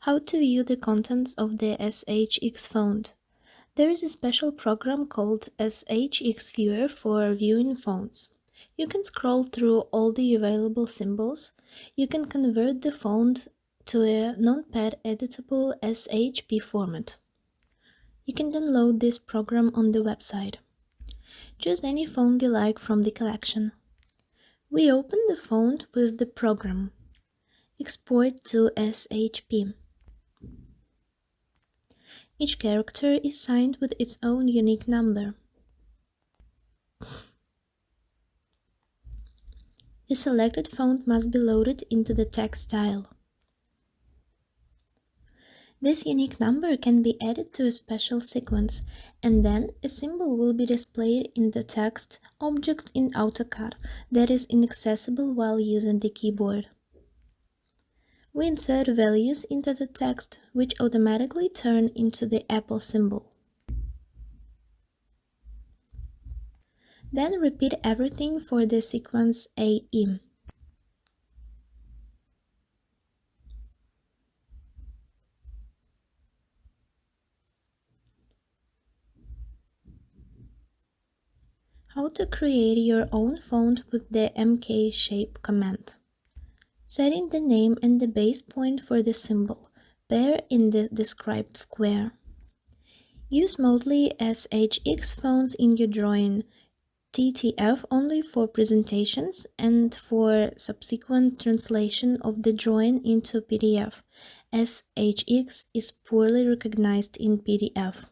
How to view the contents of the SHX font. There is a special program called SHX Viewer for viewing fonts. You can scroll through all the available symbols. You can convert the font to a Notepad editable SHP format. You can download this program on the website. Choose any font you like from the collection. We open the font with the program. Export to SHP. Each character is signed with its own unique number. The selected font must be loaded into the text style. This unique number can be added to a special sequence, and then a symbol will be displayed in the text object in AutoCAD that is inaccessible while using the keyboard. We insert values into the text, which automatically turn into the Apple symbol. Then repeat everything for the sequence AE. How to create your own font with the MK_Shape command. Set in the name and the base point for the symbol, pair in the described square. Use mostly SHX fonts in your drawing, TTF only for presentations and for subsequent translation of the drawing into PDF. SHX is poorly recognized in PDF.